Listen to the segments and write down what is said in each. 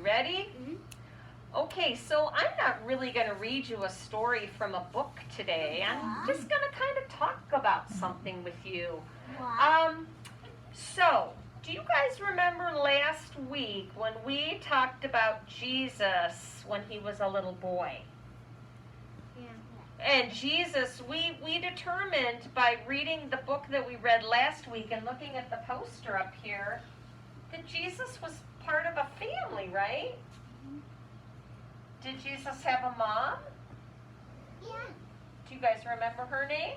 You ready? Mm-hmm. Okay, so I'm not really going to read you a story from a book today. I'm just going to kind of talk about something with you. So, do you guys remember last week when we talked about Jesus when he was a little boy? Yeah. And Jesus, we determined by reading the book that we read last week and looking at the poster up here that Jesus was part of a family, right? Did Jesus have a mom? Yeah. Do you guys remember her name?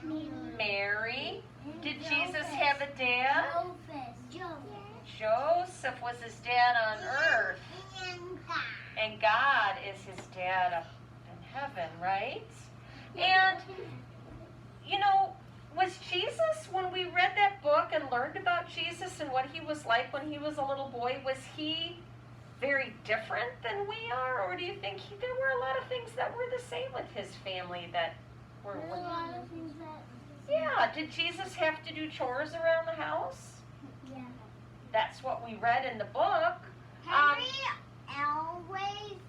Mary. Mary. Did Jesus have a dad? Joseph was his dad on earth. And God is his dad up in heaven, right? And, you know, was Jesus, when we read that book and learned about Jesus and what he was like when he was a little boy, was he very different than we are? Or do you think there were a lot of things that were the same with his family that were... A lot of things that... Yeah, did Jesus have to do chores around the house? Yeah. That's what we read in the book. Henry always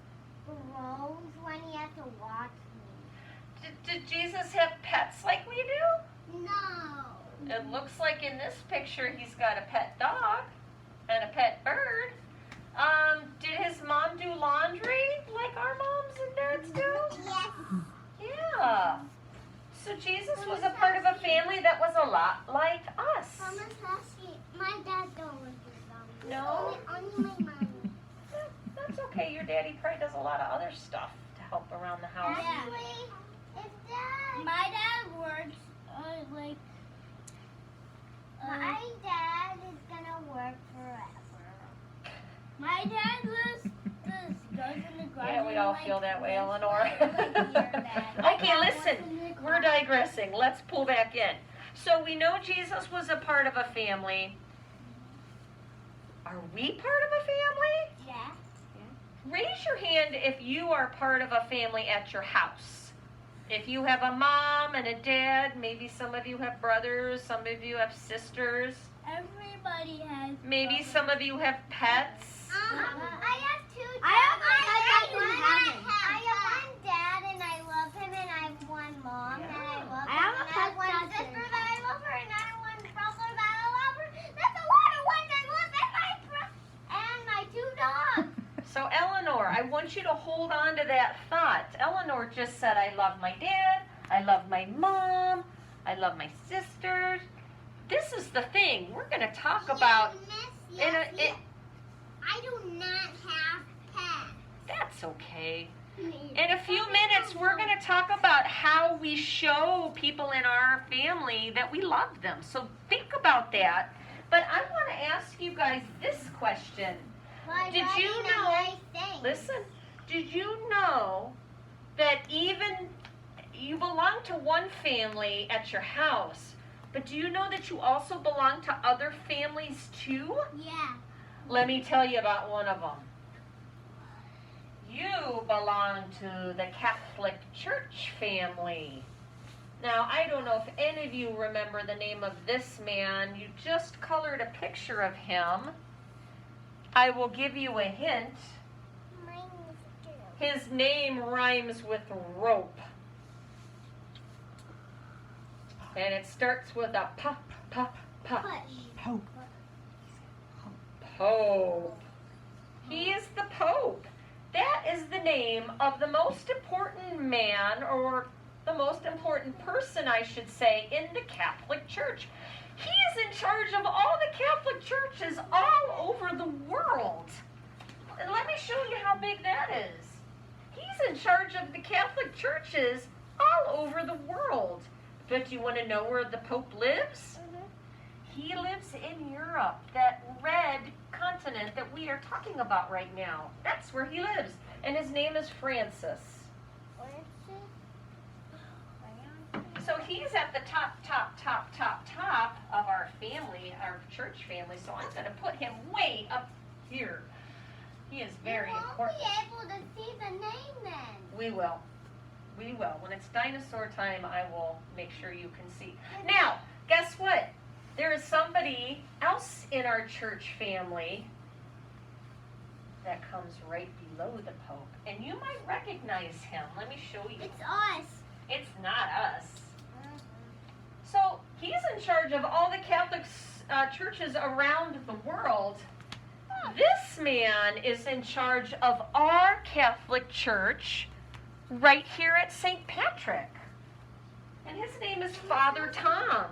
grows when he has to watch me. Did Jesus have pets like we do? No. It looks like in this picture he's got a pet dog and a pet bird. Did his mom do laundry like our moms and dads do? Yes. Yeah. So Jesus was a part of a family that was a lot like us. Mama Sassy, my dad don't do laundry. No? Only my mom. That's okay. Your daddy probably does a lot of other stuff to help around the house. Actually, my dad works my dad is gonna work forever. My dad goes in the garden. Yeah, we all feel that way, Eleanor. Okay, Okay, listen. We're digressing. Let's pull back in. So we know Jesus was a part of a family. Are we part of a family? Yeah. Raise your hand if you are part of a family at your house. If you have a mom and a dad, maybe some of you have brothers, some of you have sisters. Everybody has. Maybe some of you have pets. I have two. I have one dad and I love him, and I have one mom and I love him. I have one sister that I love her, and I have one brother that I love her. That's a lot of ones I love, and my two dogs. So Eleanor, I want you to hold on to that thought. Eleanor just said, I love my dad, I love my mom, I love my sisters. This is the thing we're going to talk about. I do not have pets. That's okay. In a few minutes, we're going to talk about how we show people in our family that we love them. So think about that. But I want to ask you guys this question. Did you know, listen, did you know that even you belong to one family at your house, but do you know that you also belong to other families too? Yeah. Let me tell you about one of them. You belong to the Catholic Church family. Now, I don't know if any of you remember the name of this man. You just colored a picture of him. I will give you a hint. His name rhymes with rope. And it starts with a pop, pop, pop. Push. Pope. He is the Pope. That is the name of the most important man, or the most important person, I should say, in the Catholic Church. He is in charge of all the Catholic churches all over the world. And let me show you how big that is. He's in charge of the Catholic churches all over the world. But do you want to know where the Pope lives? He lives in Europe, that red continent that we are talking about right now. That's where he lives. And his name is Francis. So he's at the top of our family, our church family. So I'm going to put him way up here. He is very important. You won't be able to see the name then. We will. We will. When it's dinosaur time, I will make sure you can see. Now, guess what? There is somebody else in our church family that comes right below the Pope. And you might recognize him. Let me show you. It's us. It's not us. So he's in charge of all the Catholic churches around the world. This man is in charge of our Catholic church right here at St. Patrick. And his name is Father Tom.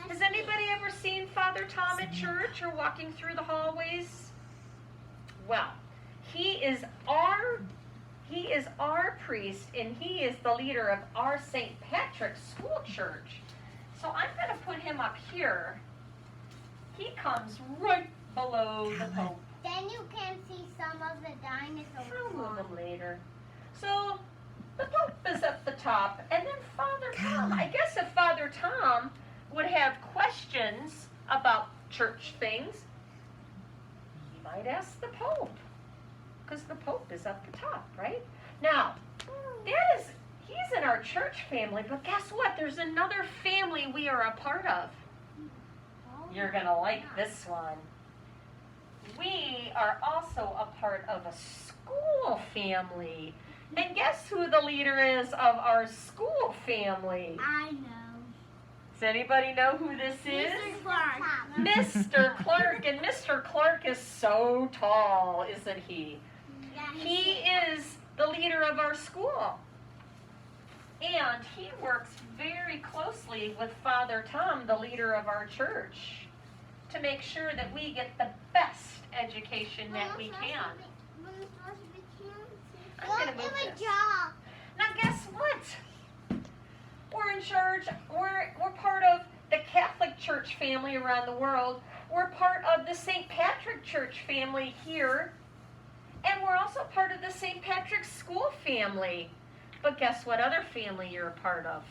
Has anybody ever seen Father Tom at church or walking through the hallways? Well, he is our priest, and he is the leader of our St. Patrick School Church. So I'm going to put him up here. He comes right below the Pope. Then you can see some of the dinosaurs. I'll move him later. So the Pope is at the top, and then Father Tom. I guess if Father Tom would have questions about church things, he might ask the Pope, because the Pope is at the top, right? Now, he's in our church family, but guess what? There's another family we are a part of. You're going to like this one. We are also a part of a school family. And guess who the leader is of our school family? I know. Does anybody know who this is? Mr. Clark. Mr. Clark. And Mr. Clark is so tall, isn't he? Yeah, He is the leader of our school. And he works very closely with Father Tom, the leader of our church, to make sure that we get the best education that we can. I'm going to move this. Now guess what? We're in charge, we're part of the Catholic Church family around the world. We're part of the St. Patrick Church family here. And we're also part of the St. Patrick School family. But guess what other family you're a part of?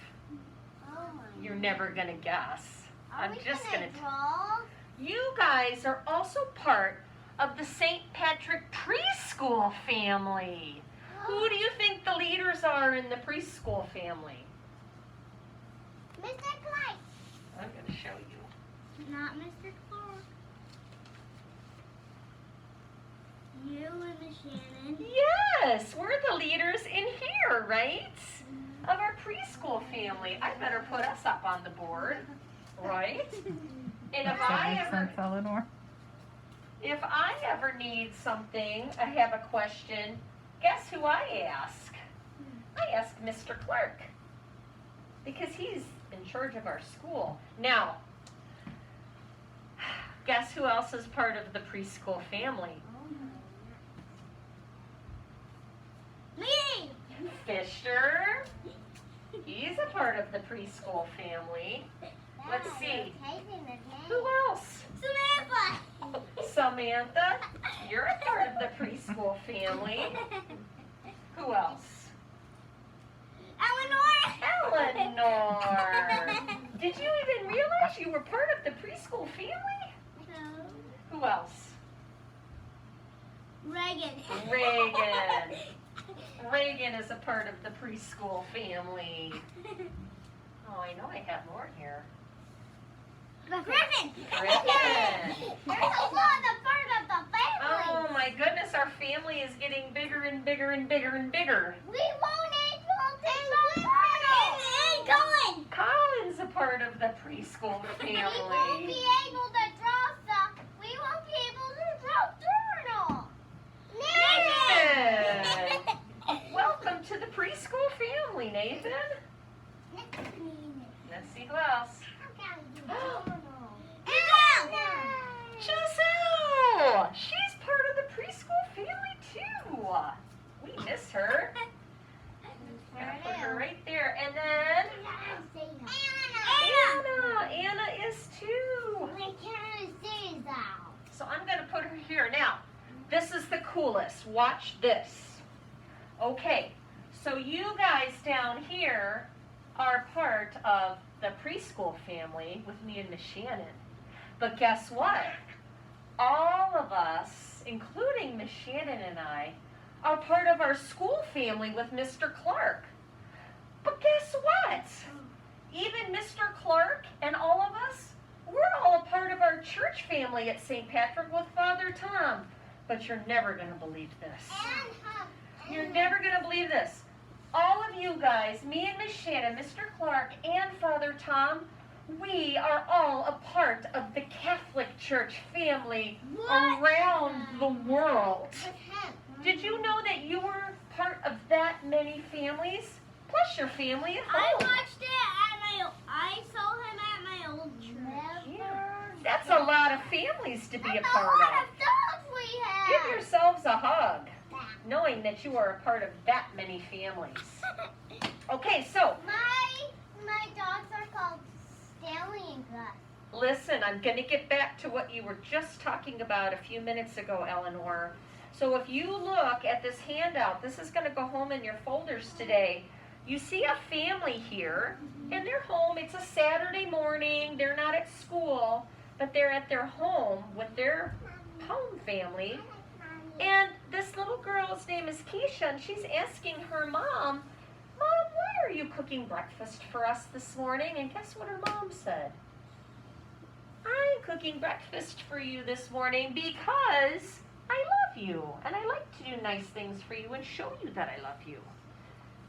You're never going to guess. I'm just going to draw. You guys are also part of the St. Patrick Preschool family. Who do you think the leaders are in the preschool family? Mr. Clark. I'm going to show you. Not Mr. Clark. You and Miss Shannon. Yes, we're the leaders in here, right? Of our preschool family. I better put us up on the board, right? And if I ever need something, I have a question, guess who I ask? I ask Mr. Clark, because he's in charge of our school. Now, guess who else is part of the preschool family? Me. Fisher. He's a part of the preschool family. Let's see. Who else? Samantha. Samantha, you're a part of the preschool family. Who else? Eleanor. Did you even realize you were part of the preschool family? No. Who else? Reagan. Reagan. Reagan is a part of the preschool family. Oh, I know I have more here. Griffin. Griffin. There's a lot of part of the family. Oh my goodness, our family is getting bigger and bigger and bigger and bigger. We won't able to Colin. Colin's a part of the preschool We won't family. be able to draw stuff. We won't be able to draw journal. Nathan. Welcome to the preschool family, Nathan. Let's see who else. Giselle! She's part of the preschool family too. We miss her. Gotta put her right there. And then Anna is too. So I'm gonna put her here. Now, this is the coolest. Watch this. Okay, so you guys down here are part of the preschool family with me and Miss Shannon. But guess what? All of us, including Miss Shannon and I, are part of our school family with Mr. Clark. But guess what? Even Mr. Clark and all of us, we're all a part of our church family at St. Patrick with Father Tom. But you're never going to believe this. And You're never going to believe this. All of you guys, me and Miss Shannon, Mr. Clark, and Father Tom, we are all a part of the Catholic Church family around the world. Did you know that you were part of that many families? Plus your family at I home. watched it I saw him at my old church. Yeah, that's a lot of families to be a part A lot of. of dogs we have. Give yourselves a hug, knowing that you are a part of that many families. Okay, so My dogs are called Stanley and Gus. listen, I'm going to get back to what you were just talking about a few minutes ago, Eleanor. So if you look at this handout, this is going to go home in your folders today. You see a family here, and they're home. It's a Saturday morning. They're not at school, but they're at their home with their home family. And this little girl's name is Keisha, and she's asking her mom, Mom, why are you cooking breakfast for us this morning? And guess what her mom said? I'm cooking breakfast for you this morning because I love you, and I like to do nice things for you and show you that I love you.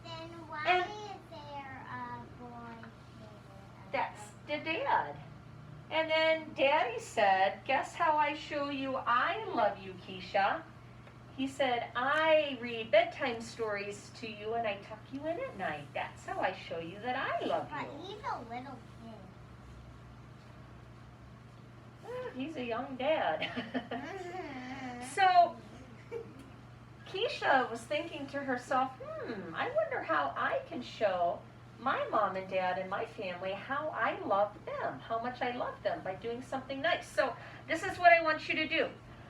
Then why And- is there a boy there? That's the dad. And then Daddy said, guess how I show you I love you, Keisha? He said, I read bedtime stories to you and I tuck you in at night. That's how I show you that I love But you. he's a little He's a young dad. kid. So Keisha was thinking to herself, I wonder how I can show my mom and dad and my family how I love them, how much I love them by doing something nice. So this is what I want you to do.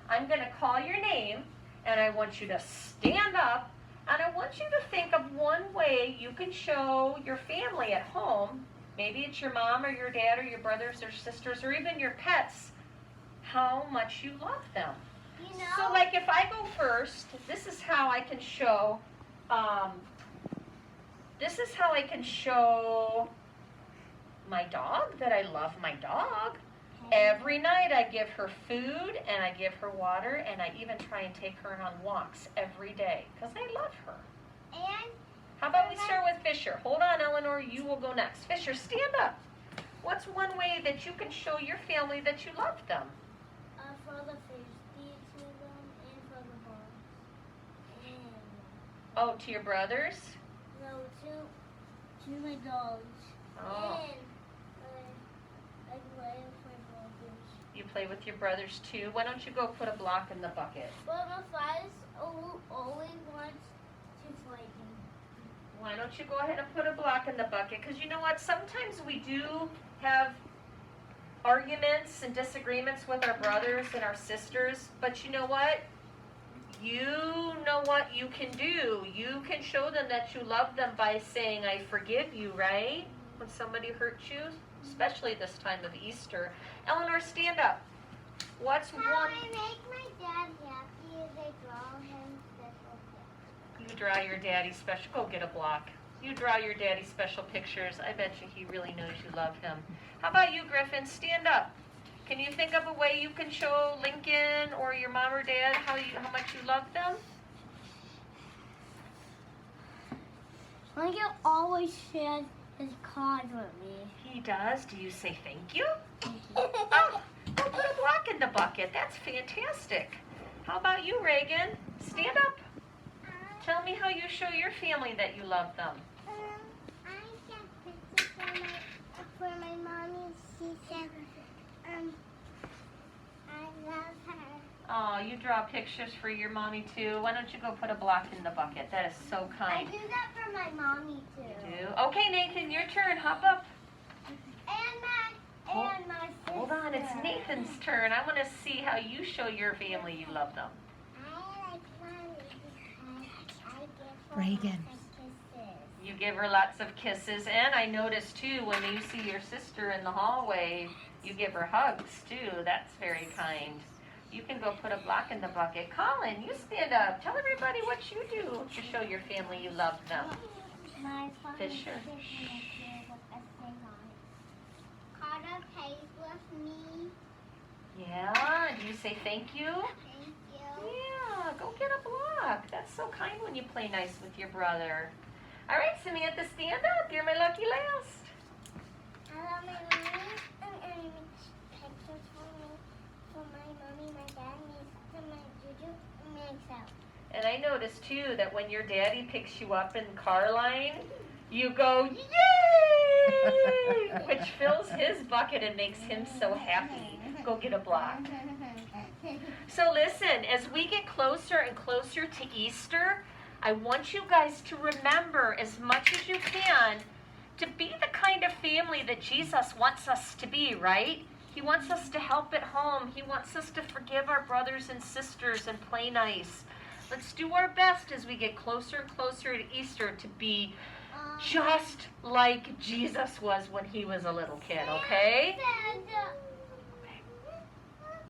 I'm going to call your name and I want you to stand up and I want you to think of one way you can show your family at home, maybe it's your mom or your dad or your brothers or sisters or even your pets, how much you love them. You know, So like if I go first, this is how I can show, my dog that I love my dog. Every night I give her food and I give her water and I even try and take her on walks every day because I love her. and How about we start with Fisher? Hold on, Eleanor, you will go next. Fisher, stand up. What's one way that you can show your family that you love them? for the fish, to them, and for the balls. And Oh, to your brothers? no, to my dogs. Oh. And I play with my brothers. You play with your brothers too. Why don't you go put a block in the bucket? But my father always wants to fight me. Why don't you go ahead and put a block in the bucket? Because you know what? Sometimes we do have arguments and disagreements with our brothers and our sisters. But you know what? You know what you can do. You can show them that you love them by saying, I forgive you, right? When somebody hurts you, especially this time of Easter. Eleanor, stand up. What's one? How I make my dad happy is I draw him special things. You draw your daddy special. Go get a block. You draw your daddy special pictures. I bet you he really knows you love him. How about you, Griffin? Stand up. Can you think of a way you can show Lincoln or your mom or dad how much you love them? Lincoln always shares his cards with me. He does. Do you say thank you? Oh, go put a block in the bucket. That's fantastic. How about you, Reagan? Stand up. Tell me how you show your family that you love them. I got pictures for my mommy. She said, I love her. Oh, you draw pictures for your mommy too. Why don't you go put a block in the bucket? That is so I kind. do that for my mommy too. You do? Okay, Nathan, your turn. Hop up. And my sister. Hold on, it's Nathan's turn. I want to see how you show your family you love them. I like mommy because I give her Reagan. lots of kisses. You give her lots of kisses, and I notice too when you see your sister in the hallway, you give her hugs too. That's very kind. You can go put a block in the bucket. Colin, you stand up. Tell everybody what you do to show your family you love them. My father Fisher. gives me a kid with a thing on it. Carter plays with me. Yeah, do you say thank you? Thank you. Yeah, go get a block. That's so kind when you play nice with your brother. All right, Samantha, stand up. You're my lucky last. I love my mommy and makes pictures for my mommy, my dad, and my Juju makes out. And I noticed, too, that when your daddy picks you up in car line, you go, yay! Which fills his bucket and makes him so happy. Go get a block. So listen, as we get closer and closer to Easter, I want you guys to remember as much as you can to be the kind of family that Jesus wants us to be, right? He wants us to help at home. He wants us to forgive our brothers and sisters and play nice. Let's do our best as we get closer and closer to Easter to be just like Jesus was when he was a little kid, okay? Dad,